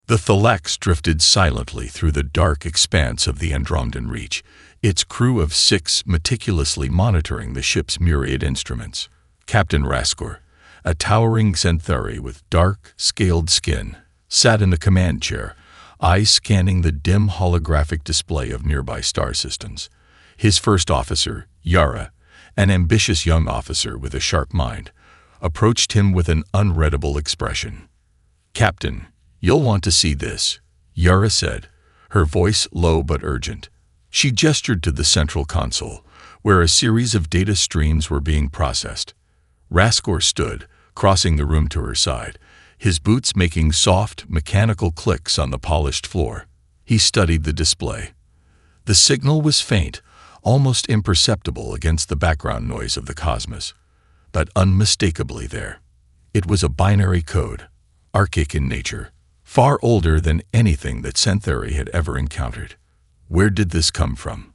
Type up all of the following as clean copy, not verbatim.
The Thalax drifted silently through the dark expanse of the Andromedan Reach, its crew of 6 meticulously monitoring the ship's myriad instruments. Captain Raskor, a towering Xanthari with dark, scaled skin, sat in the command chair, eyes scanning the dim holographic display of nearby star systems. His first officer, Yara, an ambitious young officer with a sharp mind, approached him with an unreadable expression. "Captain, you'll want to see this," Yara said, her voice low but urgent. She gestured to the central console, where a series of data streams were being processed. Raskor stood, crossing the room to her side, his boots making soft, mechanical clicks on the polished floor. He studied the display. The signal was faint, almost imperceptible against the background noise of the cosmos, but unmistakably there. It was a binary code, archaic in nature, far older than anything that Xanthari had ever encountered. Where did this come from?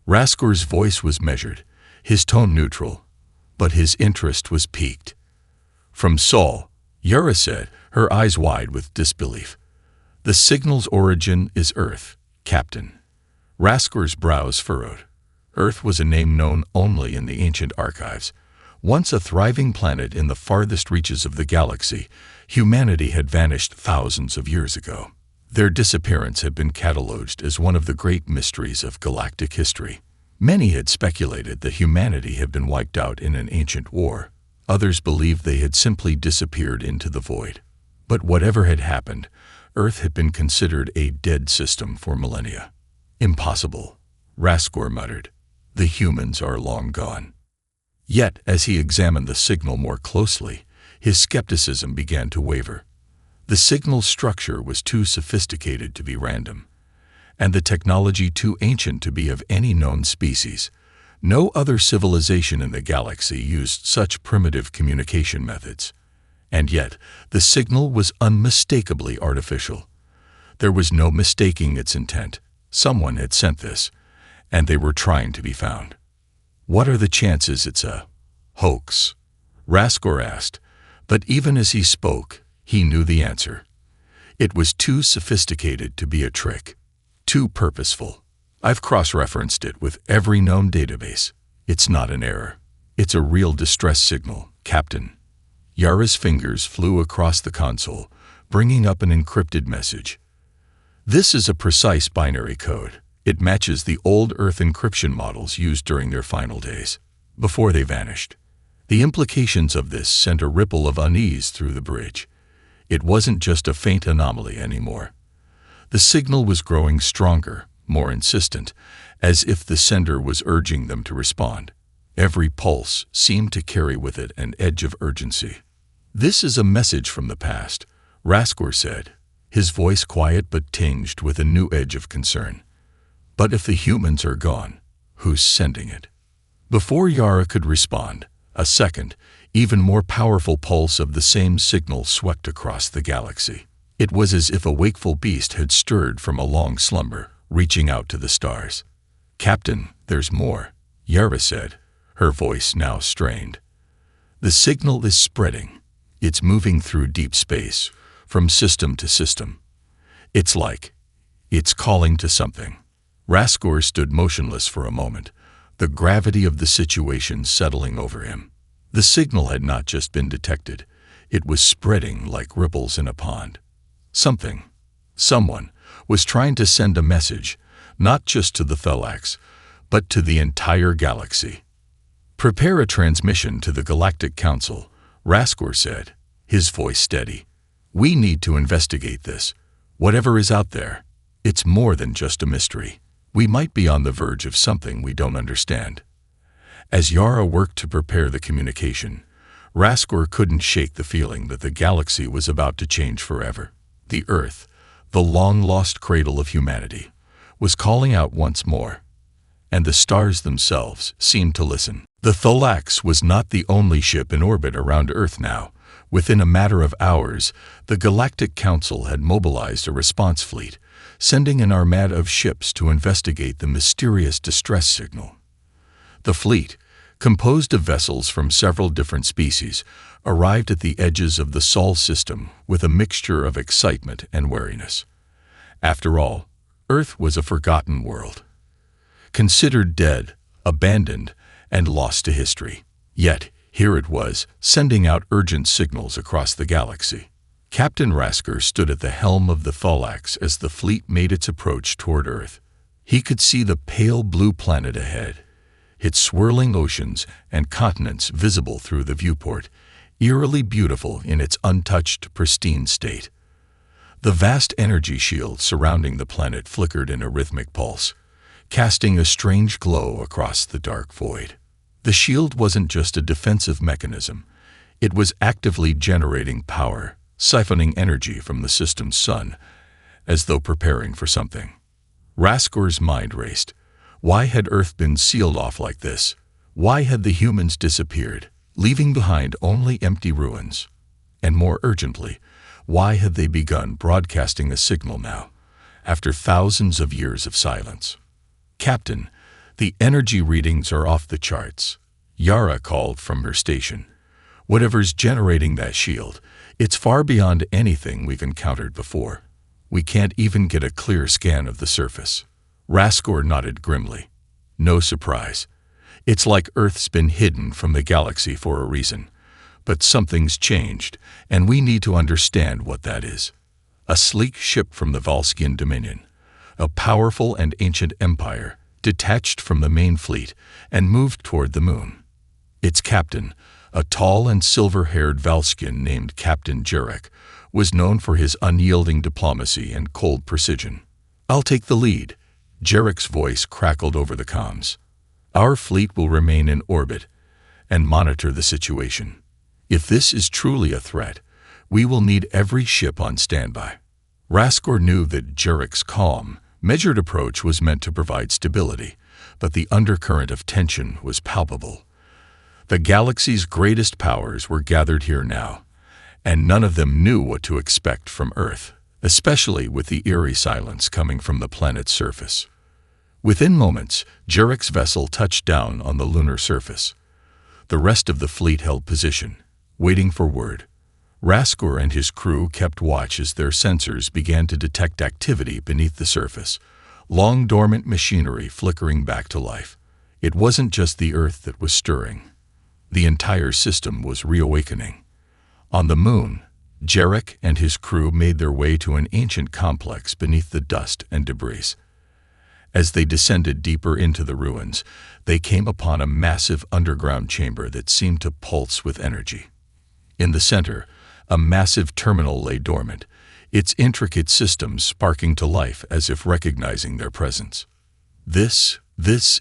Raskor's voice was measured, his tone neutral, but his interest was piqued. "From Sol," Yara said, her eyes wide with disbelief. "The signal's origin is Earth, Captain." Raskor's brows furrowed. Earth was a name known only in the ancient archives. Once a thriving planet in the farthest reaches of the galaxy, humanity had vanished thousands of years ago. Their disappearance had been cataloged as one of the great mysteries of galactic history. Many had speculated that humanity had been wiped out in an ancient war. Others believed they had simply disappeared into the void. But whatever had happened, Earth had been considered a dead system for millennia. "Impossible," Raskor muttered. "The humans are long gone." Yet, as he examined the signal more closely, his skepticism began to waver. The signal's structure was too sophisticated to be random, and the technology too ancient to be of any known species. No other civilization in the galaxy used such primitive communication methods. And yet, the signal was unmistakably artificial. There was no mistaking its intent. Someone had sent this, and they were trying to be found. "What are the chances it's a hoax?" Raskor asked, but even as he spoke, he knew the answer. It was too sophisticated to be a trick, too purposeful. "I've cross-referenced it with every known database. It's not an error. It's a real distress signal, Captain." Yara's fingers flew across the console, bringing up an encrypted message. "This is a precise binary code. It matches the old Earth encryption models used during their final days, before they vanished." The implications of this sent a ripple of unease through the bridge. It wasn't just a faint anomaly anymore. The signal was growing stronger, more insistent, as if the sender was urging them to respond. Every pulse seemed to carry with it an edge of urgency. "This is a message from the past," Raskor said, his voice quiet but tinged with a new edge of concern. "But if the humans are gone, who's sending it?" Before Yara could respond, a second, even more powerful pulse of the same signal swept across the galaxy. It was as if a wakeful beast had stirred from a long slumber, reaching out to the stars. "Captain, there's more," Yara said, her voice now strained. "The signal is spreading. It's moving through deep space, from system to system. It's calling to something." Raskor stood motionless for a moment, the gravity of the situation settling over him. The signal had not just been detected, it was spreading like ripples in a pond. Someone, was trying to send a message, not just to the Thalax, but to the entire galaxy. "Prepare a transmission to the Galactic Council," Raskor said, his voice steady. "We need to investigate this. Whatever is out there, it's more than just a mystery. We might be on the verge of something we don't understand." As Yara worked to prepare the communication, Raskor couldn't shake the feeling that the galaxy was about to change forever. The Earth, the long-lost cradle of humanity, was calling out once more, and the stars themselves seemed to listen. The Thalax was not the only ship in orbit around Earth now. Within a matter of hours, the Galactic Council had mobilized a response fleet, sending an armada of ships to investigate the mysterious distress signal. The fleet, composed of vessels from several different species, arrived at the edges of the Sol system with a mixture of excitement and wariness. After all, Earth was a forgotten world, considered dead, abandoned, and lost to history. Yet, here it was, sending out urgent signals across the galaxy. Captain Rasker stood at the helm of the Thalax as the fleet made its approach toward Earth. He could see the pale blue planet ahead, its swirling oceans and continents visible through the viewport, eerily beautiful in its untouched, pristine state. The vast energy shield surrounding the planet flickered in a rhythmic pulse, casting a strange glow across the dark void. The shield wasn't just a defensive mechanism. It was actively generating power, siphoning energy from the system's sun, as though preparing for something. Raskor's mind raced. Why had Earth been sealed off like this? Why had the humans disappeared, leaving behind only empty ruins? And more urgently, why had they begun broadcasting a signal now, after thousands of years of silence? "Captain, the energy readings are off the charts," Yara called from her station. "Whatever's generating that shield, it's far beyond anything we've encountered before. We can't even get a clear scan of the surface." Raskor nodded grimly. No surprise. It's like Earth's been hidden from the galaxy for a reason. But something's changed, and we need to understand what that is. A sleek ship from the Valskian Dominion, a powerful and ancient empire, detached from the main fleet and moved toward the moon. Its captain, a tall and silver-haired Valskian named Captain Jarek, was known for his unyielding diplomacy and cold precision. "I'll take the lead," Jarek's voice crackled over the comms. "Our fleet will remain in orbit and monitor the situation. If this is truly a threat, we will need every ship on standby." Raskor knew that Jarek's calm, measured approach was meant to provide stability, but the undercurrent of tension was palpable. The galaxy's greatest powers were gathered here now, and none of them knew what to expect from Earth, especially with the eerie silence coming from the planet's surface. Within moments, Jarek's vessel touched down on the lunar surface. The rest of the fleet held position, waiting for word. Raskor and his crew kept watch as their sensors began to detect activity beneath the surface, long dormant machinery flickering back to life. It wasn't just the Earth that was stirring. The entire system was reawakening. On the moon, Jarek and his crew made their way to an ancient complex beneath the dust and debris. As they descended deeper into the ruins, they came upon a massive underground chamber that seemed to pulse with energy. In the center, a massive terminal lay dormant, its intricate systems sparking to life as if recognizing their presence. This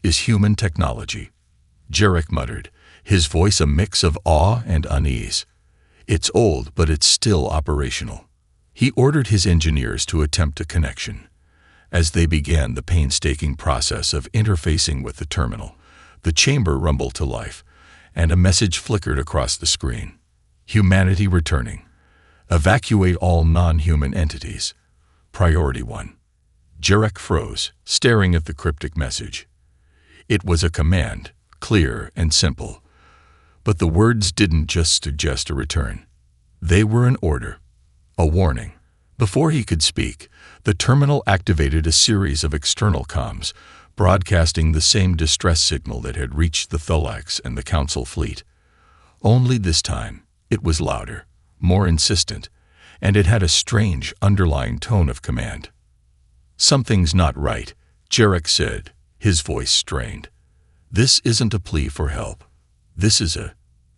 is human technology," Jarek muttered, his voice a mix of awe and unease. "It's old, but it's still operational." He ordered his engineers to attempt a connection. As they began the painstaking process of interfacing with the terminal, the chamber rumbled to life, and a message flickered across the screen. "Humanity returning. Evacuate all non-human entities. Priority 1. Jarek froze, staring at the cryptic message. It was a command, clear and simple. But the words didn't just suggest a return. They were an order, a warning. Before he could speak, the terminal activated a series of external comms, broadcasting the same distress signal that had reached the Thalax and the Council fleet. Only this time, it was louder, more insistent, and it had a strange underlying tone of command. "Something's not right," Jarek said, his voice strained. "This isn't a plea for help. This is a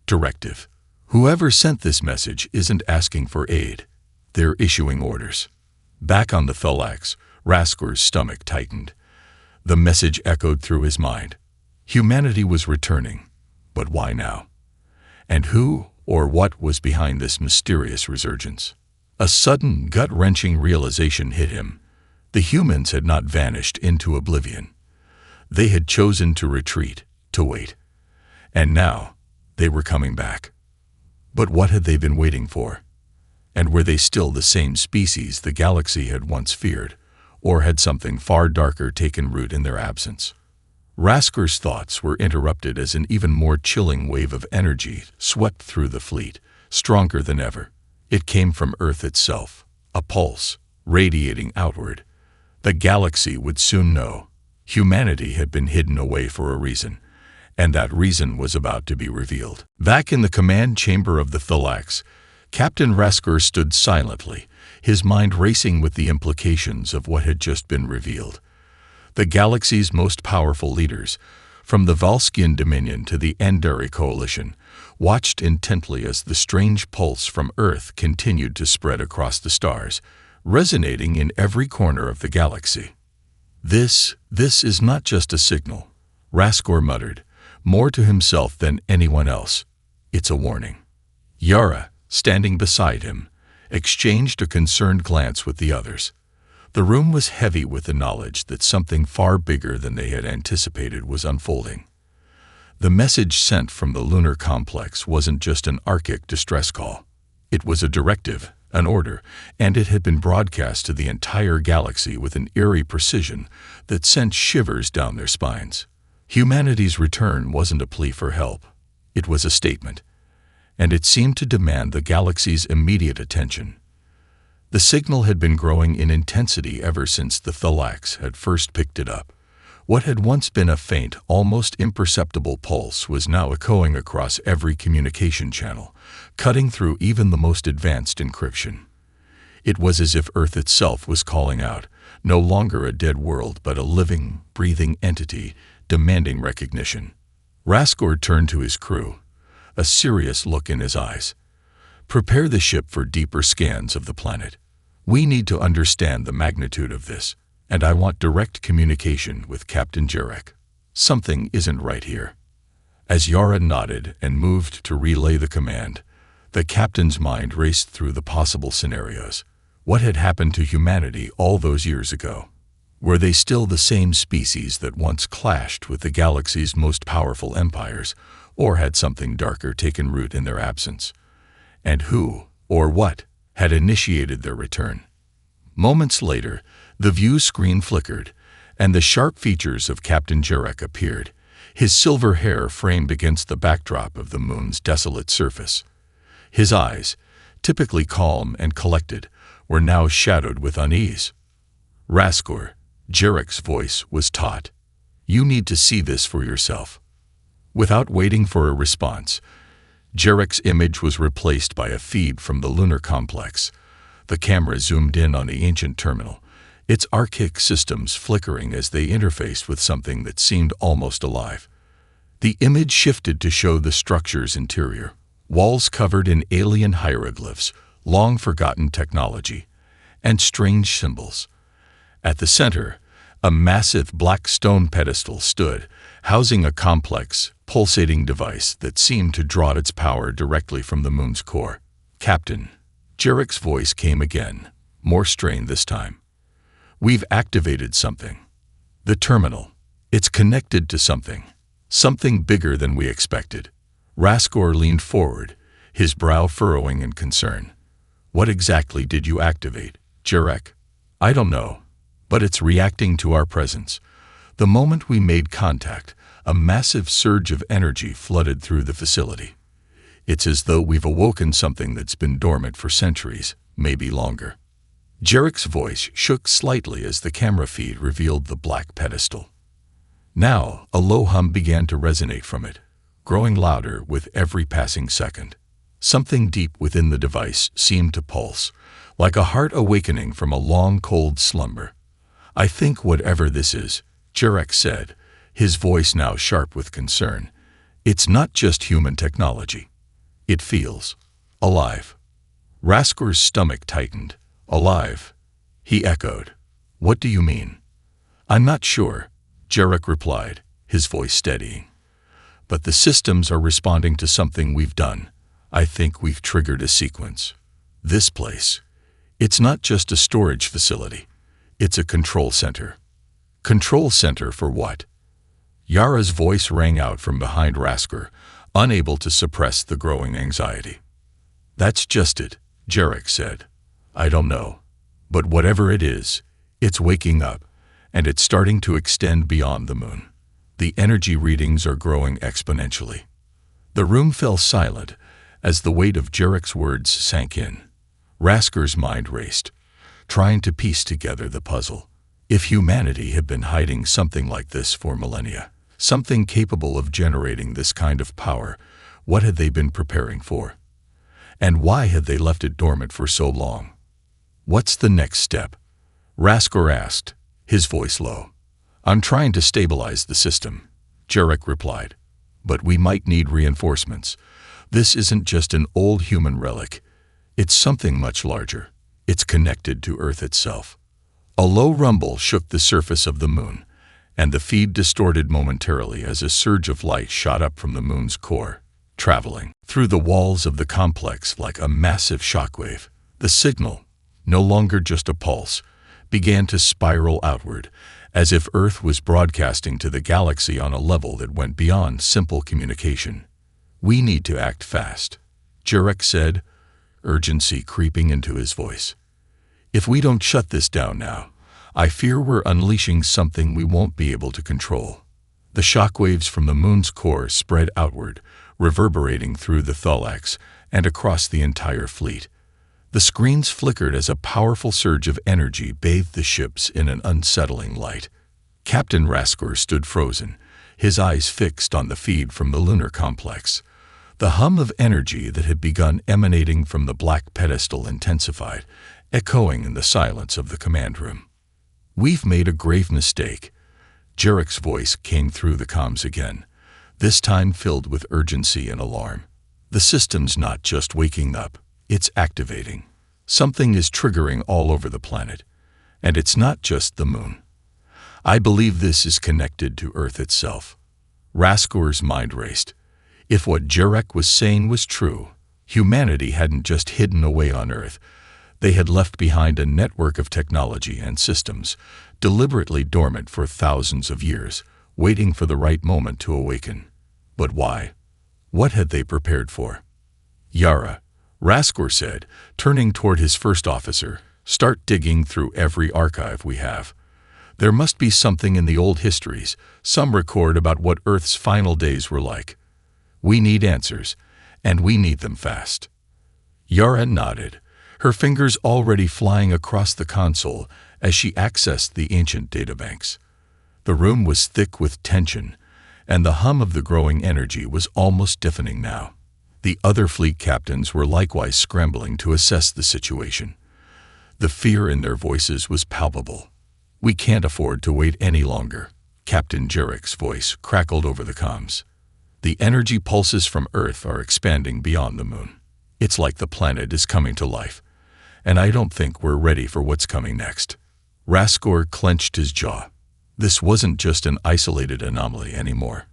directive. Whoever sent this message isn't asking for aid. They're issuing orders." Back on the Thalax, Raskor's stomach tightened. The message echoed through his mind. Humanity was returning, but why now? And who or what was behind this mysterious resurgence? A sudden, gut-wrenching realization hit him. The humans had not vanished into oblivion. They had chosen to retreat, to wait. And now, they were coming back. But what had they been waiting for? And were they still the same species the galaxy had once feared, or had something far darker taken root in their absence? Raskor's thoughts were interrupted as an even more chilling wave of energy swept through the fleet, stronger than ever. It came from Earth itself, a pulse, radiating outward. The galaxy would soon know. Humanity had been hidden away for a reason, and that reason was about to be revealed. Back in the command chamber of the Thalax, Captain Raskor stood silently, his mind racing with the implications of what had just been revealed. The galaxy's most powerful leaders, from the Valskian Dominion to the Andari Coalition, watched intently as the strange pulse from Earth continued to spread across the stars, resonating in every corner of the galaxy. This is not just a signal," Raskor muttered, more to himself than anyone else. "It's a warning." Yara, standing beside him, exchanged a concerned glance with the others. The room was heavy with the knowledge that something far bigger than they had anticipated was unfolding. The message sent from the lunar complex wasn't just an Arctic distress call. It was a directive, an order, and it had been broadcast to the entire galaxy with an eerie precision that sent shivers down their spines. Humanity's return wasn't a plea for help. It was a statement, and it seemed to demand the galaxy's immediate attention. The signal had been growing in intensity ever since the Thalax had first picked it up. What had once been a faint, almost imperceptible pulse was now echoing across every communication channel, cutting through even the most advanced encryption. It was as if Earth itself was calling out, no longer a dead world but a living, breathing entity demanding recognition. Raskor turned to his crew, a serious look in his eyes. "Prepare the ship for deeper scans of the planet. We need to understand the magnitude of this, and I want direct communication with Captain Jarek. Something isn't right here." As Yara nodded and moved to relay the command, the captain's mind raced through the possible scenarios. What had happened to humanity all those years ago? Were they still the same species that once clashed with the galaxy's most powerful empires, or had something darker taken root in their absence? And who, or what, had initiated their return? Moments later, the view screen flickered, and the sharp features of Captain Jarek appeared, his silver hair framed against the backdrop of the moon's desolate surface. His eyes, typically calm and collected, were now shadowed with unease. "Raskor," Jarek's voice was taut. "You need to see this for yourself." Without waiting for a response, Jarek's image was replaced by a feed from the lunar complex. The camera zoomed in on the ancient terminal, its archaic systems flickering as they interfaced with something that seemed almost alive. The image shifted to show the structure's interior, walls covered in alien hieroglyphs, long-forgotten technology, and strange symbols. At the center, a massive black stone pedestal stood, housing a complex, pulsating device that seemed to draw its power directly from the moon's core. "Captain," Jarek's voice came again, more strained this time. "We've activated something. The terminal. It's connected to something bigger than we expected." Raskor leaned forward, his brow furrowing in concern. "What exactly did you activate, Jarek?" "I don't know, but it's reacting to our presence. The moment we made contact, a massive surge of energy flooded through the facility. It's as though we've awoken something that's been dormant for centuries, maybe longer." Jarek's voice shook slightly as the camera feed revealed the black pedestal. Now, a low hum began to resonate from it, growing louder with every passing second. Something deep within the device seemed to pulse, like a heart awakening from a long, cold slumber. "I think whatever this is," Jarek said, his voice now sharp with concern, "it's not just human technology. It feels alive." Raskor's stomach tightened. "Alive?" he echoed. "What do you mean?" "I'm not sure," Jarek replied, his voice steadying. "But the systems are responding to something we've done. I think we've triggered a sequence. This place, it's not just a storage facility. It's a control center." "Control center for what?" Yara's voice rang out from behind Raskor, unable to suppress the growing anxiety. "That's just it," Jarek said. "I don't know. But whatever it is, it's waking up, and it's starting to extend beyond the moon. The energy readings are growing exponentially. The room fell silent as the weight of Jarek's words sank in. Raskor's mind raced, trying to piece together the puzzle. If humanity had been hiding something like this for millennia, something capable of generating this kind of power, what had they been preparing for? And why had they left it dormant for so long? What's the next step? Raskor asked, his voice low. I'm trying to stabilize the system, Jarek replied. But we might need reinforcements. This isn't just an old human relic. It's something much larger. It's connected to Earth itself. A low rumble shook the surface of the moon, and the feed distorted momentarily as a surge of light shot up from the moon's core, traveling through the walls of the complex like a massive shockwave. The signal, no longer just a pulse, began to spiral outward, as if Earth was broadcasting to the galaxy on a level that went beyond simple communication. We need to act fast, Jarek said, urgency creeping into his voice. If we don't shut this down now, I fear we're unleashing something we won't be able to control. The shockwaves from the moon's core spread outward, reverberating through the thorax and across the entire fleet. The screens flickered as a powerful surge of energy bathed the ships in an unsettling light. Captain Raskor stood frozen, his eyes fixed on the feed from the lunar complex. The hum of energy that had begun emanating from the black pedestal intensified, echoing in the silence of the command room. We've made a grave mistake. Jarek's voice came through the comms again, this time filled with urgency and alarm. The system's not just waking up, it's activating. Something is triggering all over the planet, and it's not just the moon. I believe this is connected to Earth itself. Raskor's mind raced. If what Jarek was saying was true, humanity hadn't just hidden away on Earth. They had left behind a network of technology and systems, deliberately dormant for thousands of years, waiting for the right moment to awaken. But why? What had they prepared for? Yara, Raskor said, turning toward his first officer, start digging through every archive we have. There must be something in the old histories, some record about what Earth's final days were like. We need answers, and we need them fast. Yara nodded, her fingers already flying across the console as she accessed the ancient databanks. The room was thick with tension, and the hum of the growing energy was almost deafening now. The other fleet captains were likewise scrambling to assess the situation. The fear in their voices was palpable. We can't afford to wait any longer, Captain Jarek's voice crackled over the comms. The energy pulses from Earth are expanding beyond the moon. It's like the planet is coming to life, and I don't think we're ready for what's coming next. Raskor clenched his jaw. This wasn't just an isolated anomaly anymore.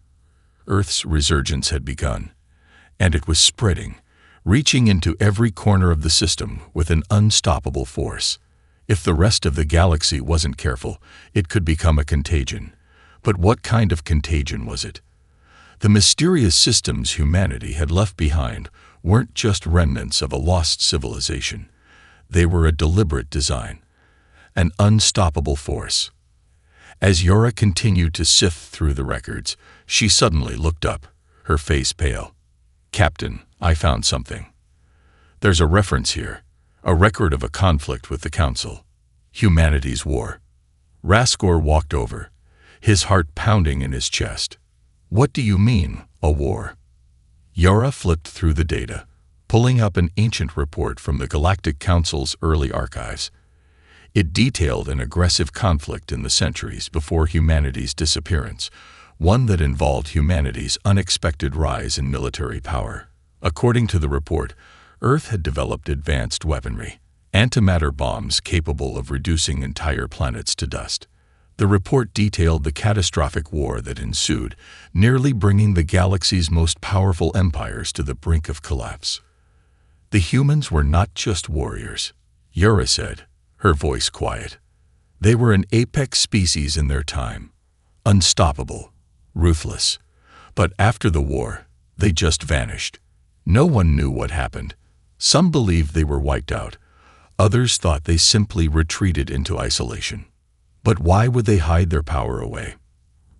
Earth's resurgence had begun, and it was spreading, reaching into every corner of the system with an unstoppable force. If the rest of the galaxy wasn't careful, it could become a contagion. But what kind of contagion was it? The mysterious systems humanity had left behind weren't just remnants of a lost civilization. They were a deliberate design, an unstoppable force. As Yara continued to sift through the records, she suddenly looked up, her face pale. Captain, I found something. There's a reference here, a record of a conflict with the Council. Humanity's war. Raskor walked over, his heart pounding in his chest. What do you mean, a war? Yara flipped through the data, pulling up an ancient report from the Galactic Council's early archives. It detailed an aggressive conflict in the centuries before humanity's disappearance, one that involved humanity's unexpected rise in military power. According to the report, Earth had developed advanced weaponry, antimatter bombs capable of reducing entire planets to dust. The report detailed the catastrophic war that ensued, nearly bringing the galaxy's most powerful empires to the brink of collapse. The humans were not just warriors, Yara said, her voice quiet. They were an apex species in their time, unstoppable, ruthless. But after the war, they just vanished. No one knew what happened. Some believed they were wiped out. Others thought they simply retreated into isolation. But why would they hide their power away?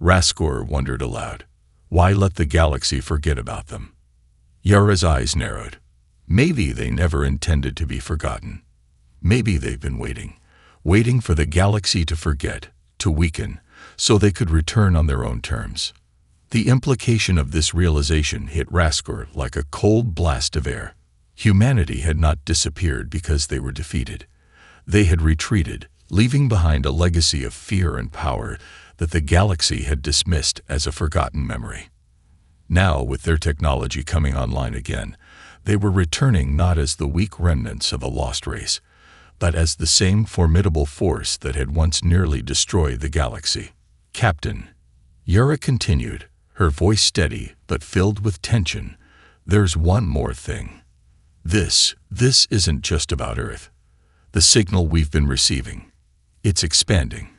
Raskor wondered aloud. Why let the galaxy forget about them? Yara's eyes narrowed. Maybe they never intended to be forgotten. Maybe they've been waiting for the galaxy to forget, to weaken, so they could return on their own terms. The implication of this realization hit Raskor like a cold blast of air. Humanity had not disappeared because they were defeated. They had retreated, leaving behind a legacy of fear and power that the galaxy had dismissed as a forgotten memory. Now, with their technology coming online again, they were returning not as the weak remnants of a lost race, but as the same formidable force that had once nearly destroyed the galaxy. Captain, Yara continued, her voice steady but filled with tension, there's one more thing. This isn't just about Earth. The signal we've been receiving, it's expanding.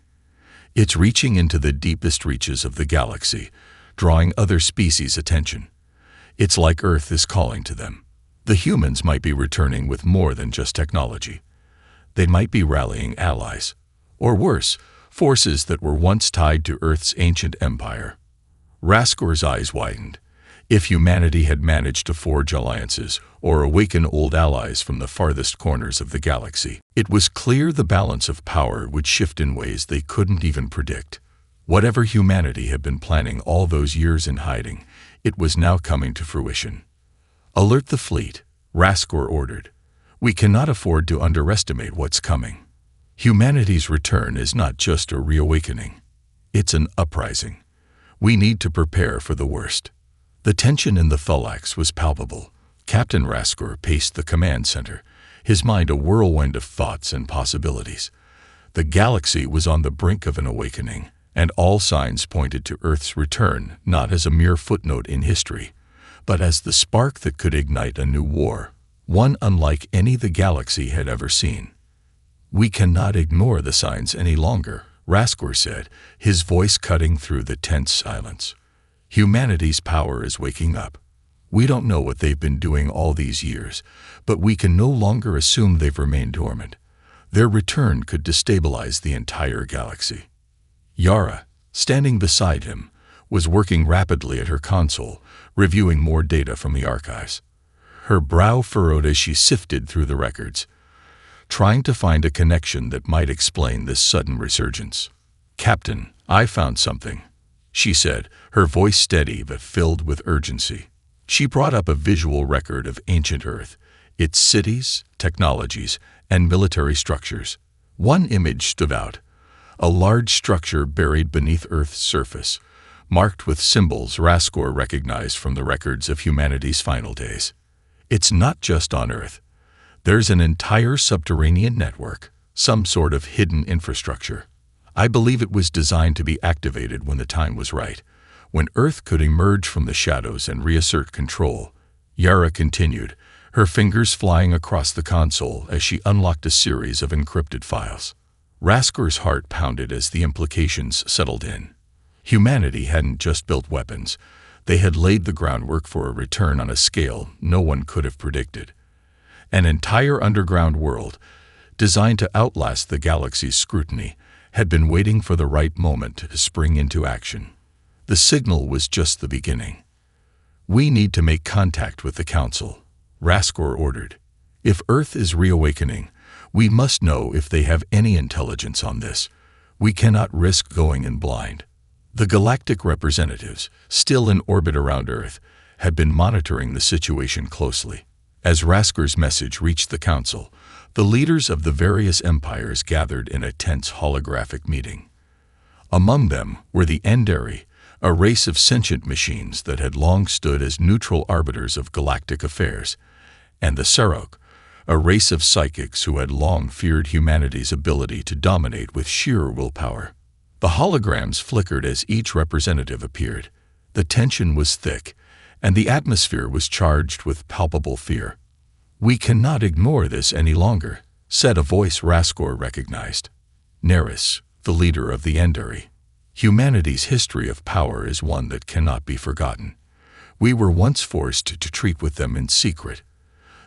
It's reaching into the deepest reaches of the galaxy, drawing other species' attention. It's like Earth is calling to them. The humans might be returning with more than just technology. They might be rallying allies, or worse, forces that were once tied to Earth's ancient empire. Raskor's eyes widened. If humanity had managed to forge alliances or awaken old allies from the farthest corners of the galaxy, it was clear the balance of power would shift in ways they couldn't even predict. Whatever humanity had been planning all those years in hiding, it was now coming to fruition. Alert the fleet, Raskor ordered. We cannot afford to underestimate what's coming. Humanity's return is not just a reawakening. It's an uprising. We need to prepare for the worst. The tension in the Thulax was palpable. Captain Raskor paced the command center, his mind a whirlwind of thoughts and possibilities. The galaxy was on the brink of an awakening, and all signs pointed to Earth's return not as a mere footnote in history, but as the spark that could ignite a new war, one unlike any the galaxy had ever seen. We cannot ignore the signs any longer, Raskor said, his voice cutting through the tense silence. Humanity's power is waking up. We don't know what they've been doing all these years, but we can no longer assume they've remained dormant. Their return could destabilize the entire galaxy. Yara, standing beside him, was working rapidly at her console, reviewing more data from the archives. Her brow furrowed as she sifted through the records, trying to find a connection that might explain this sudden resurgence. Captain, I found something, she said, her voice steady but filled with urgency. She brought up a visual record of ancient Earth, its cities, technologies, and military structures. One image stood out, a large structure buried beneath Earth's surface, marked with symbols Raskor recognized from the records of humanity's final days. It's not just on Earth. There's an entire subterranean network, some sort of hidden infrastructure. I believe it was designed to be activated when the time was right, when Earth could emerge from the shadows and reassert control. Yara continued, her fingers flying across the console as she unlocked a series of encrypted files. Raskor's heart pounded as the implications settled in. Humanity hadn't just built weapons. They had laid the groundwork for a return on a scale no one could have predicted. An entire underground world, designed to outlast the galaxy's scrutiny, had been waiting for the right moment to spring into action. The signal was just the beginning. We need to make contact with the Council, Raskor ordered. If Earth is reawakening, we must know if they have any intelligence on this. We cannot risk going in blind. The Galactic representatives, still in orbit around Earth, had been monitoring the situation closely. As Raskor's message reached the Council, the leaders of the various empires gathered in a tense holographic meeting. Among them were the Endari, a race of sentient machines that had long stood as neutral arbiters of galactic affairs, and the Sarok, a race of psychics who had long feared humanity's ability to dominate with sheer willpower. The holograms flickered as each representative appeared. The tension was thick, and the atmosphere was charged with palpable fear. We cannot ignore this any longer, said a voice Raskor recognized. Neris, the leader of the Endari. Humanity's history of power is one that cannot be forgotten. We were once forced to treat with them in secret.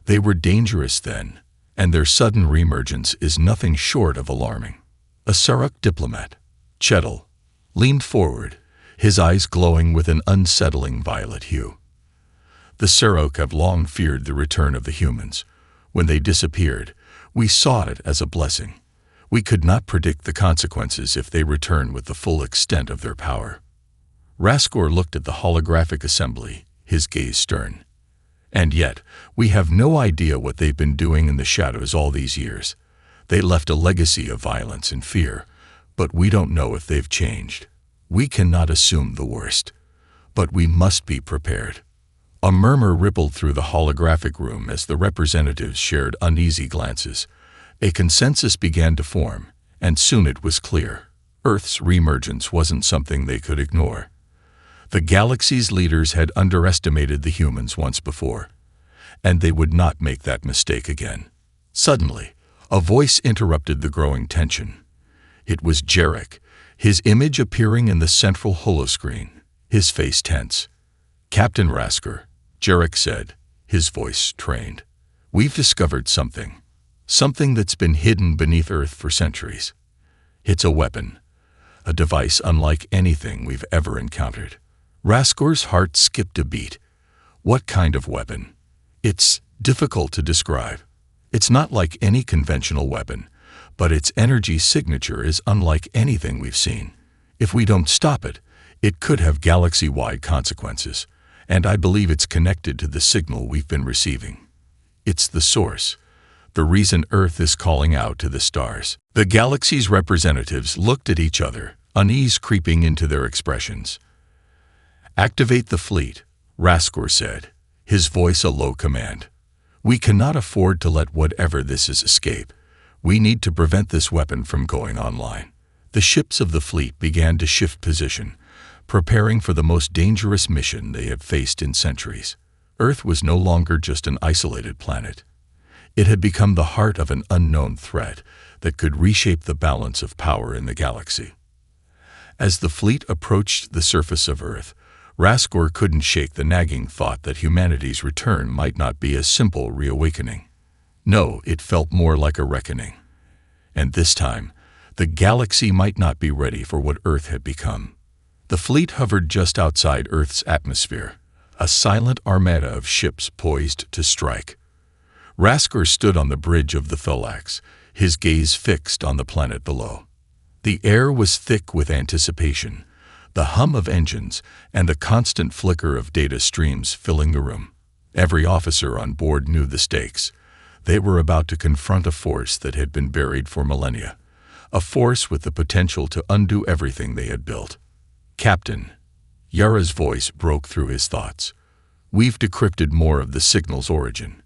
They were dangerous then, and their sudden reemergence is nothing short of alarming. A Saruk diplomat, Chetel, leaned forward, his eyes glowing with an unsettling violet hue. The Serok have long feared the return of the humans. When they disappeared, we saw it as a blessing. We could not predict the consequences if they return with the full extent of their power. Raskor looked at the holographic assembly, his gaze stern. And yet, we have no idea what they've been doing in the shadows all these years. They left a legacy of violence and fear, but we don't know if they've changed. We cannot assume the worst, but we must be prepared. A murmur rippled through the holographic room as the representatives shared uneasy glances. A consensus began to form, and soon it was clear. Earth's reemergence wasn't something they could ignore. The galaxy's leaders had underestimated the humans once before, and they would not make that mistake again. Suddenly, a voice interrupted the growing tension. It was Jarek, his image appearing in the central holoscreen, his face tense. "Captain Raskor," Jarek said, his voice trained. "We've discovered something. Something that's been hidden beneath Earth for centuries. It's a weapon, a device unlike anything we've ever encountered." Raskor's heart skipped a beat. What kind of weapon? It's difficult to describe. It's not like any conventional weapon, but its energy signature is unlike anything we've seen. If we don't stop it, it could have galaxy-wide consequences, and I believe it's connected to the signal we've been receiving. It's the source, the reason Earth is calling out to the stars. The galaxy's representatives looked at each other, unease creeping into their expressions. "Activate the fleet," Raskor said, his voice a low command. "We cannot afford to let whatever this is escape. We need to prevent this weapon from going online." The ships of the fleet began to shift position, preparing for the most dangerous mission they had faced in centuries. Earth was no longer just an isolated planet. It had become the heart of an unknown threat that could reshape the balance of power in the galaxy. As the fleet approached the surface of Earth, Raskor couldn't shake the nagging thought that humanity's return might not be a simple reawakening. No, it felt more like a reckoning. And this time, the galaxy might not be ready for what Earth had become. The fleet hovered just outside Earth's atmosphere, a silent armada of ships poised to strike. Raskor stood on the bridge of the Thalax, his gaze fixed on the planet below. The air was thick with anticipation, the hum of engines and the constant flicker of data streams filling the room. Every officer on board knew the stakes. They were about to confront a force that had been buried for millennia, a force with the potential to undo everything they had built. "Captain," Yara's voice broke through his thoughts. "We've decrypted more of the signal's origin.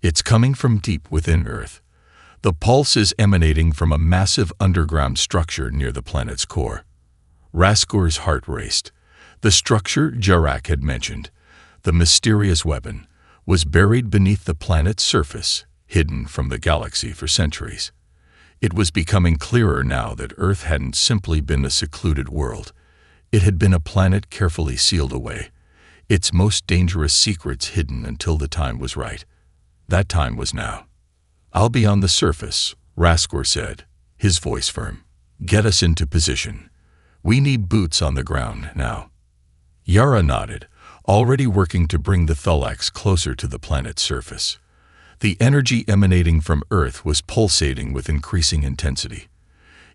It's coming from deep within Earth. The pulse is emanating from a massive underground structure near the planet's core." Raskor's heart raced. The structure Jarek had mentioned, the mysterious weapon, was buried beneath the planet's surface, hidden from the galaxy for centuries. It was becoming clearer now that Earth hadn't simply been a secluded world. It had been a planet carefully sealed away, its most dangerous secrets hidden until the time was right. That time was now. "I'll be on the surface," Raskor said, his voice firm. "Get us into position. We need boots on the ground now." Yara nodded, already working to bring the Thalax closer to the planet's surface. The energy emanating from Earth was pulsating with increasing intensity.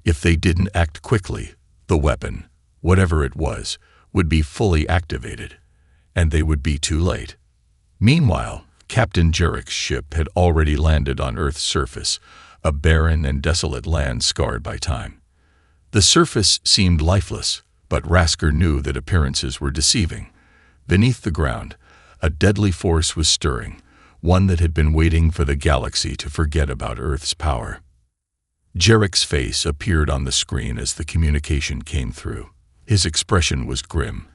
If they didn't act quickly, the weapon, whatever it was, would be fully activated, and they would be too late. Meanwhile, Captain Jarek's ship had already landed on Earth's surface, a barren and desolate land scarred by time. The surface seemed lifeless, but Raskor knew that appearances were deceiving. Beneath the ground, a deadly force was stirring, one that had been waiting for the galaxy to forget about Earth's power. Jarek's face appeared on the screen as the communication came through. His expression was grim,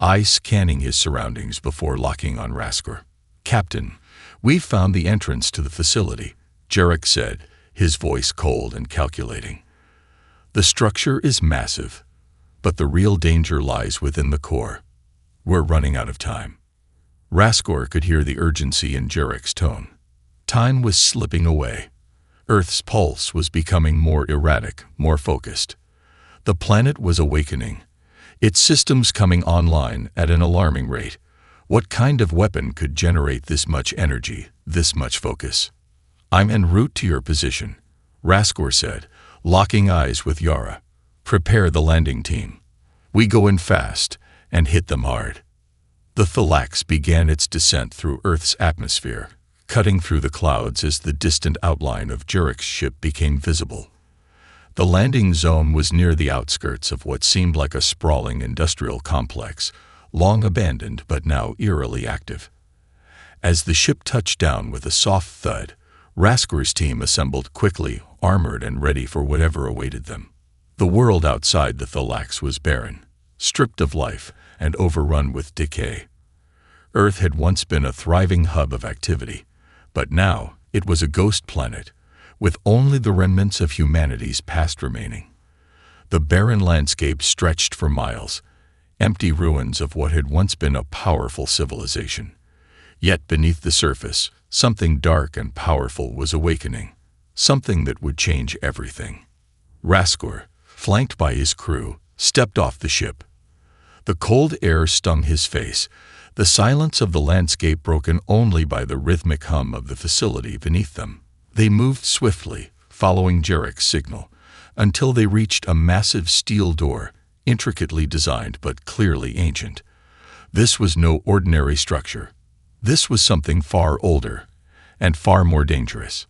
eyes scanning his surroundings before locking on Raskor. "Captain, we've found the entrance to the facility," Jarek said, his voice cold and calculating. "The structure is massive, but the real danger lies within the core. We're running out of time." Raskor could hear the urgency in Jarek's tone. Time was slipping away. Earth's pulse was becoming more erratic, more focused. The planet was awakening. its systems coming online at an alarming rate. What kind of weapon could generate this much energy, this much focus? "I'm en route to your position," Raskor said, locking eyes with Yara. "Prepare the landing team. We go in fast and hit them hard." The Thalax began its descent through Earth's atmosphere, cutting through the clouds as the distant outline of Jarek's ship became visible. The landing zone was near the outskirts of what seemed like a sprawling industrial complex, long abandoned but now eerily active. As the ship touched down with a soft thud, Raskor's team assembled quickly, armored and ready for whatever awaited them. The world outside the Thalax was barren, stripped of life, and overrun with decay. Earth had once been a thriving hub of activity, but now it was a ghost planet, with only the remnants of humanity's past remaining. The barren landscape stretched for miles, empty ruins of what had once been a powerful civilization. Yet beneath the surface, something dark and powerful was awakening, something that would change everything. Raskor, flanked by his crew, stepped off the ship. The cold air stung his face, the silence of the landscape broken only by the rhythmic hum of the facility beneath them. They moved swiftly, following Jarek's signal, until they reached a massive steel door, intricately designed but clearly ancient. This was no ordinary structure. This was something far older and far more dangerous.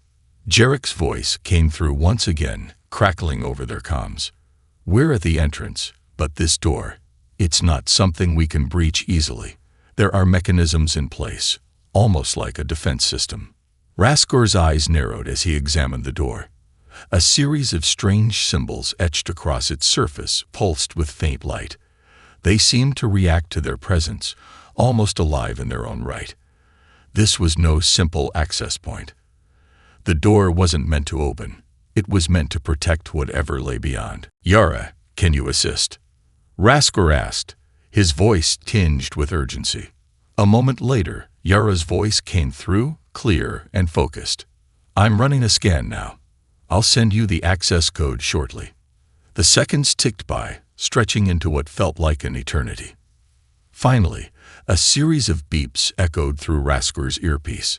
Jarek's voice came through once again, crackling over their comms. "We're at the entrance, but this door, it's not something we can breach easily. There are mechanisms in place, almost like a defense system." Raskor's eyes narrowed as he examined the door. A series of strange symbols etched across its surface pulsed with faint light. They seemed to react to their presence, almost alive in their own right. This was no simple access point. The door wasn't meant to open. It was meant to protect whatever lay beyond. "Yara, can you assist?" Raskor asked, his voice tinged with urgency. A moment later, Yara's voice came through, clear and focused. "I'm running a scan now. I'll send you the access code shortly." The seconds ticked by, stretching into what felt like an eternity. Finally, a series of beeps echoed through Raskor's earpiece.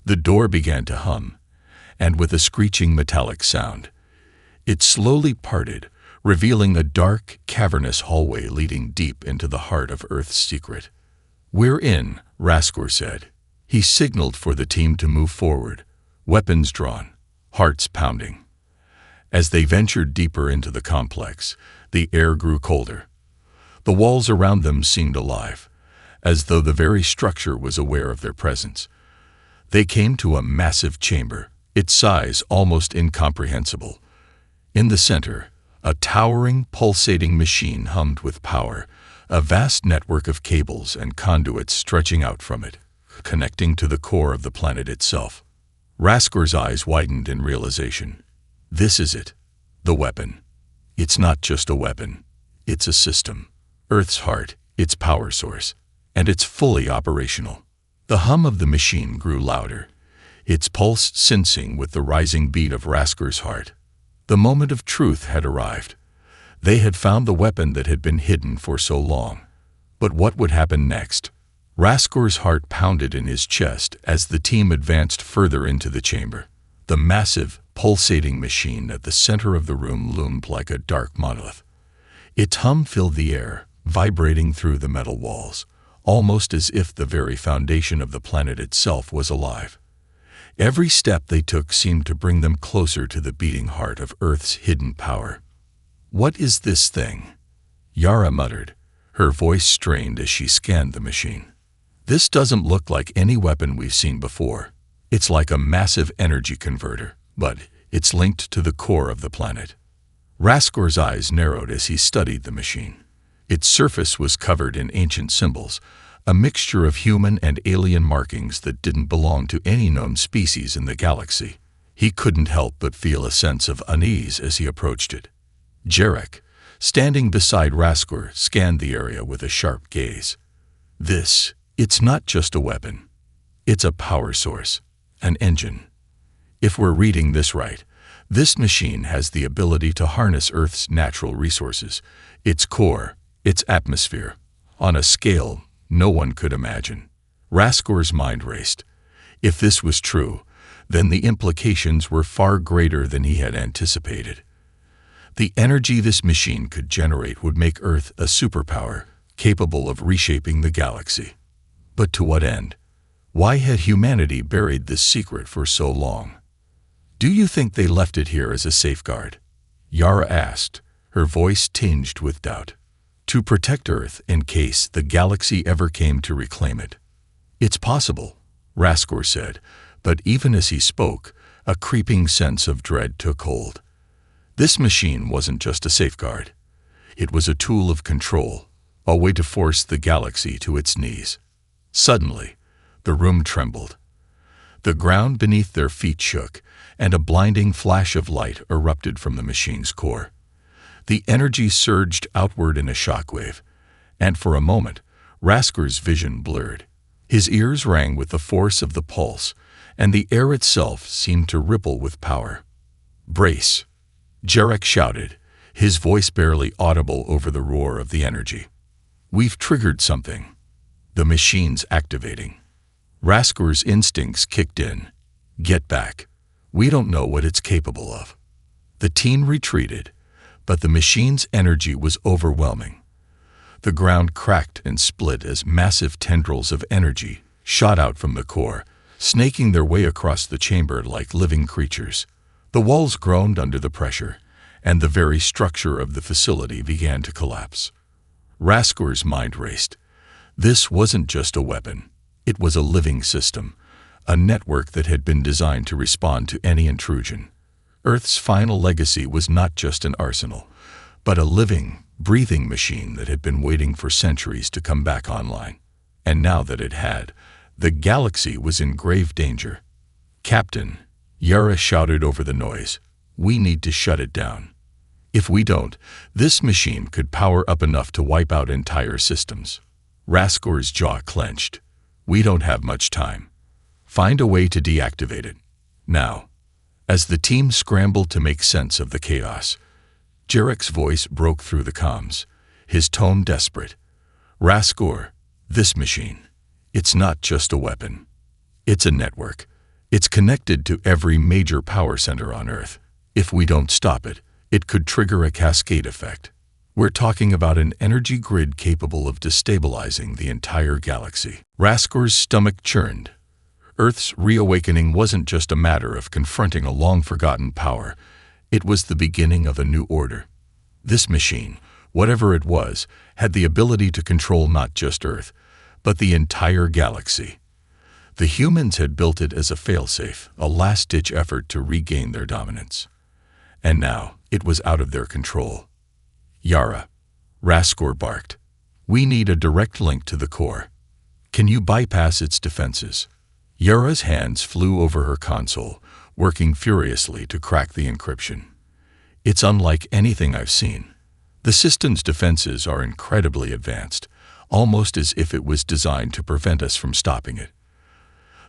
The door began to hum, and with a screeching metallic sound, it slowly parted, revealing a dark, cavernous hallway leading deep into the heart of Earth's secret. "We're in," Raskor said. He signaled for the team to move forward, weapons drawn, hearts pounding. As they ventured deeper into the complex, the air grew colder. The walls around them seemed alive, as though the very structure was aware of their presence. They came to a massive chamber, its size almost incomprehensible. In the center, a towering, pulsating machine hummed with power, a vast network of cables and conduits stretching out from it, connecting to the core of the planet itself. Raskor's eyes widened in realization. This is it, the weapon. It's not just a weapon, it's a system. Earth's heart, its power source, and it's fully operational. The hum of the machine grew louder, its pulse syncing with the rising beat of Raskor's heart. The moment of truth had arrived. They had found the weapon that had been hidden for so long. But what would happen next? Raskor's heart pounded in his chest as the team advanced further into the chamber. The massive, pulsating machine at the center of the room loomed like a dark monolith. Its hum filled the air, vibrating through the metal walls, almost as if the very foundation of the planet itself was alive. Every step they took seemed to bring them closer to the beating heart of Earth's hidden power. "What is this thing?" Yara muttered, her voice strained as she scanned the machine. "This doesn't look like any weapon we've seen before. It's like a massive energy converter, but it's linked to the core of the planet." Raskor's eyes narrowed as he studied the machine. Its surface was covered in ancient symbols, a mixture of human and alien markings that didn't belong to any known species in the galaxy. He couldn't help but feel a sense of unease as he approached it. Jarek, standing beside Raskor, scanned the area with a sharp gaze. It's not just a weapon. It's a power source, an engine. If we're reading this right, this machine has the ability to harness Earth's natural resources, its core, its atmosphere, on a scale no one could imagine. Raskor's mind raced. If this was true, then the implications were far greater than he had anticipated. The energy this machine could generate would make Earth a superpower, capable of reshaping the galaxy. But to what end? Why had humanity buried this secret for so long? Do you think they left it here as a safeguard? Yara asked, her voice tinged with doubt. To protect Earth in case the galaxy ever came to reclaim it. It's possible, Raskor said, but even as he spoke, a creeping sense of dread took hold. This machine wasn't just a safeguard. It was a tool of control, a way to force the galaxy to its knees. Suddenly, the room trembled. The ground beneath their feet shook, and a blinding flash of light erupted from the machine's core. The energy surged outward in a shockwave, and for a moment, Raskor's vision blurred. His ears rang with the force of the pulse, and the air itself seemed to ripple with power. "Brace!" Jarek shouted, his voice barely audible over the roar of the energy. "We've triggered something. The machine's activating." Raskor's instincts kicked in. "Get back. We don't know what it's capable of." The team retreated, but the machine's energy was overwhelming. The ground cracked and split as massive tendrils of energy shot out from the core, snaking their way across the chamber like living creatures. The walls groaned under the pressure, and the very structure of the facility began to collapse. Raskor's mind raced. This wasn't just a weapon. It was a living system, a network that had been designed to respond to any intrusion. Earth's final legacy was not just an arsenal, but a living, breathing machine that had been waiting for centuries to come back online. And now that it had, the galaxy was in grave danger. "Captain," Yara shouted over the noise, "we need to shut it down. If we don't, this machine could power up enough to wipe out entire systems." Raskor's jaw clenched. "We don't have much time. Find a way to deactivate it. Now." As the team scrambled to make sense of the chaos, Jarek's voice broke through the comms, his tone desperate. "Raskor, this machine, it's not just a weapon. It's a network. It's connected to every major power center on Earth. If we don't stop it, it could trigger a cascade effect. We're talking about an energy grid capable of destabilizing the entire galaxy." Raskor's stomach churned. Earth's reawakening wasn't just a matter of confronting a long-forgotten power. It was the beginning of a new order. This machine, whatever it was, had the ability to control not just Earth, but the entire galaxy. The humans had built it as a failsafe, a last-ditch effort to regain their dominance. And now, it was out of their control. "Yara," Raskor barked, "we need a direct link to the core. Can you bypass its defenses?" Yara's hands flew over her console, working furiously to crack the encryption. "It's unlike anything I've seen. The system's defenses are incredibly advanced, almost as if it was designed to prevent us from stopping it."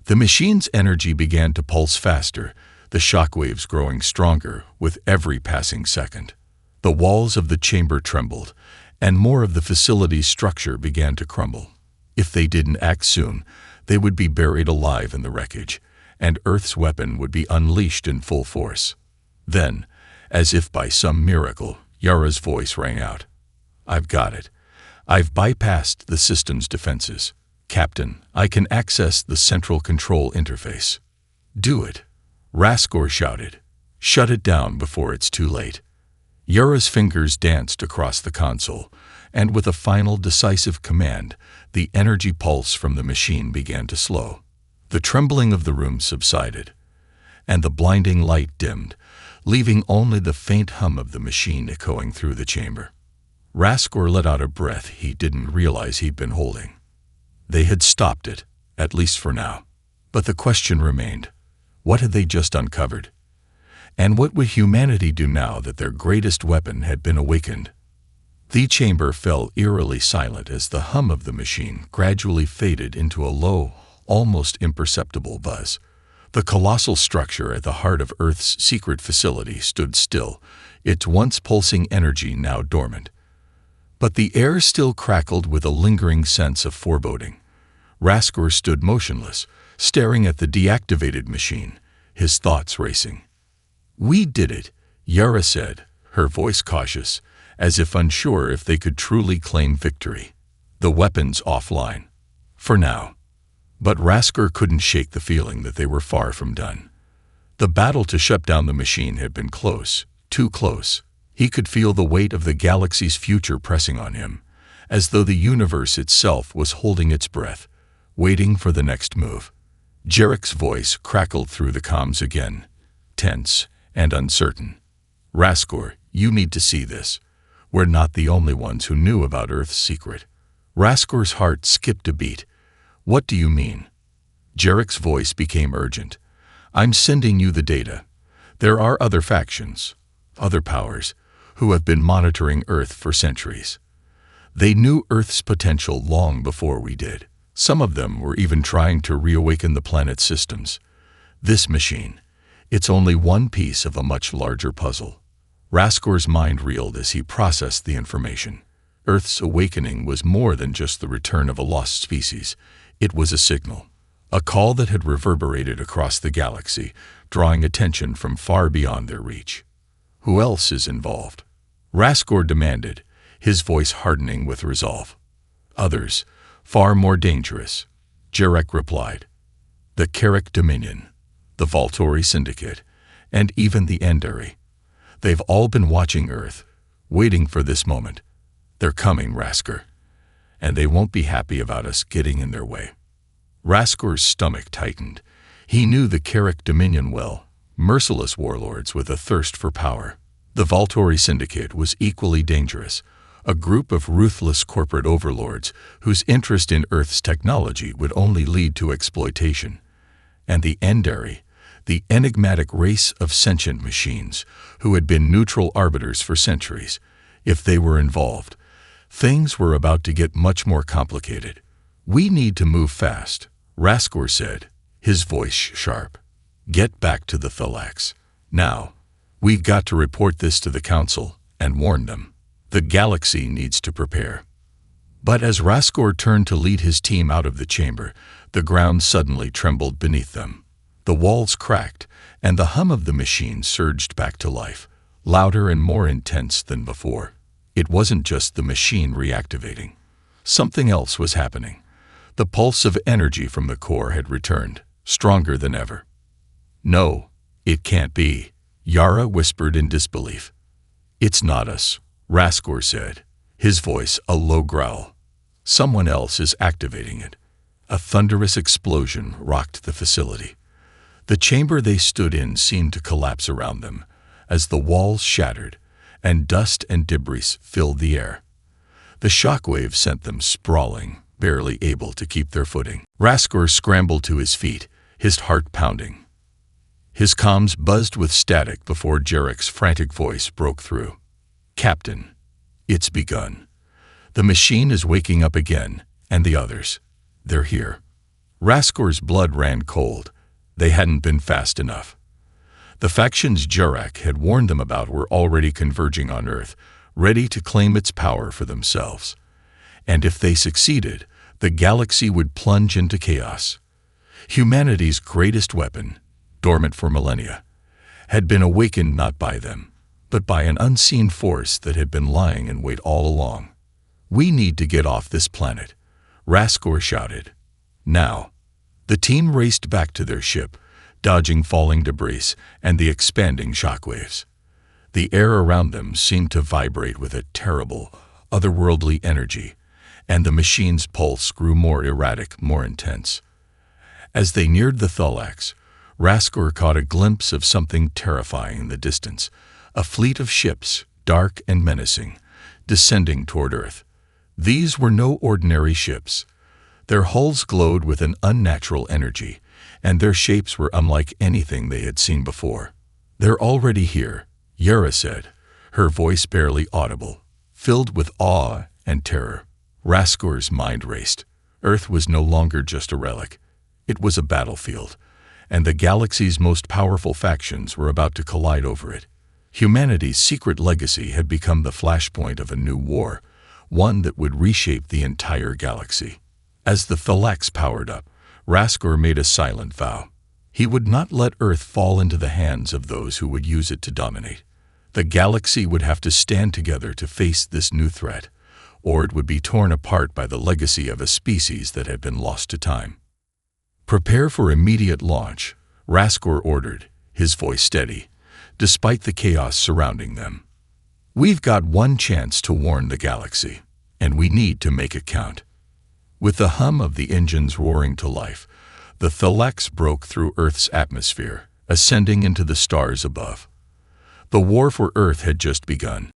The machine's energy began to pulse faster, the shockwaves growing stronger with every passing second. The walls of the chamber trembled, and more of the facility's structure began to crumble. If they didn't act soon, they would be buried alive in the wreckage, and Earth's weapon would be unleashed in full force. Then, as if by some miracle, Yara's voice rang out. "I've got it. I've bypassed the system's defenses. Captain, I can access the central control interface." "Do it," Raskor shouted. "Shut it down before it's too late." Yara's fingers danced across the console, and with a final decisive command, the energy pulse from the machine began to slow. The trembling of the room subsided, and the blinding light dimmed, leaving only the faint hum of the machine echoing through the chamber. Raskor let out a breath he didn't realize he'd been holding. They had stopped it, at least for now. But the question remained, what had they just uncovered? And what would humanity do now that their greatest weapon had been awakened? The chamber fell eerily silent as the hum of the machine gradually faded into a low, almost imperceptible buzz. The colossal structure at the heart of Earth's secret facility stood still, its once pulsing energy now dormant. But the air still crackled with a lingering sense of foreboding. Raskor stood motionless, staring at the deactivated machine, his thoughts racing. "We did it," Yara said, her voice cautious, as if unsure if they could truly claim victory. "The weapons offline. For now." But Raskor couldn't shake the feeling that they were far from done. The battle to shut down the machine had been close, too close. He could feel the weight of the galaxy's future pressing on him, as though the universe itself was holding its breath, waiting for the next move. Jarek's voice crackled through the comms again, tense and uncertain. "Raskor, you need to see this. We're not the only ones who knew about Earth's secret." Raskor's heart skipped a beat. "What do you mean?" Jarek's voice became urgent. "I'm sending you the data. There are other factions, other powers, who have been monitoring Earth for centuries. They knew Earth's potential long before we did. Some of them were even trying to reawaken the planet's systems. This machine, it's only one piece of a much larger puzzle." Raskor's mind reeled as he processed the information. Earth's awakening was more than just the return of a lost species. It was a signal, a call that had reverberated across the galaxy, drawing attention from far beyond their reach. "Who else is involved?" Raskor demanded, his voice hardening with resolve. "Others, far more dangerous," Jarek replied. "The Carrick Dominion, the Volturi Syndicate, and even the Endari. They've all been watching Earth, waiting for this moment. They're coming, Raskor, and they won't be happy about us getting in their way." Raskor's stomach tightened. He knew the Carrick Dominion well, merciless warlords with a thirst for power. The Volturi Syndicate was equally dangerous, a group of ruthless corporate overlords whose interest in Earth's technology would only lead to exploitation. And the Endari, the enigmatic race of sentient machines who had been neutral arbiters for centuries. If they were involved, things were about to get much more complicated. "We need to move fast," Raskor said, his voice sharp. "Get back to the Thalax. Now. We've got to report this to the Council and warn them. The galaxy needs to prepare." But as Raskor turned to lead his team out of the chamber, the ground suddenly trembled beneath them. The walls cracked, and the hum of the machine surged back to life, louder and more intense than before. It wasn't just the machine reactivating. Something else was happening. The pulse of energy from the core had returned, stronger than ever. "No, it can't be," Yara whispered in disbelief. "It's not us," Raskor said, his voice a low growl. "Someone else is activating it." A thunderous explosion rocked the facility. The chamber they stood in seemed to collapse around them, as the walls shattered, and dust and debris filled the air. The shockwave sent them sprawling, barely able to keep their footing. Raskor scrambled to his feet, his heart pounding. His comms buzzed with static before Jarek's frantic voice broke through. "Captain, it's begun. The machine is waking up again, and the others. They're here." Raskor's blood ran cold. They hadn't been fast enough. The factions Jarek had warned them about were already converging on Earth, ready to claim its power for themselves. And if they succeeded, the galaxy would plunge into chaos. Humanity's greatest weapon, dormant for millennia, had been awakened not by them, but by an unseen force that had been lying in wait all along. "We need to get off this planet," Raskor shouted. "Now." The team raced back to their ship, dodging falling debris and the expanding shockwaves. The air around them seemed to vibrate with a terrible, otherworldly energy, and the machine's pulse grew more erratic, more intense. As they neared the Thalax, Raskor caught a glimpse of something terrifying in the distance, a fleet of ships, dark and menacing, descending toward Earth. These were no ordinary ships. Their hulls glowed with an unnatural energy, and their shapes were unlike anything they had seen before. "They're already here," Yara said, her voice barely audible, filled with awe and terror. Raskor's mind raced. Earth was no longer just a relic. It was a battlefield, and the galaxy's most powerful factions were about to collide over it. Humanity's secret legacy had become the flashpoint of a new war, one that would reshape the entire galaxy. As the Thalax powered up, Raskor made a silent vow. He would not let Earth fall into the hands of those who would use it to dominate. The galaxy would have to stand together to face this new threat, or it would be torn apart by the legacy of a species that had been lost to time. "Prepare for immediate launch," Raskor ordered, his voice steady, despite the chaos surrounding them. "We've got one chance to warn the galaxy, and we need to make it count." With the hum of the engines roaring to life, the Thalax broke through Earth's atmosphere, ascending into the stars above. The war for Earth had just begun.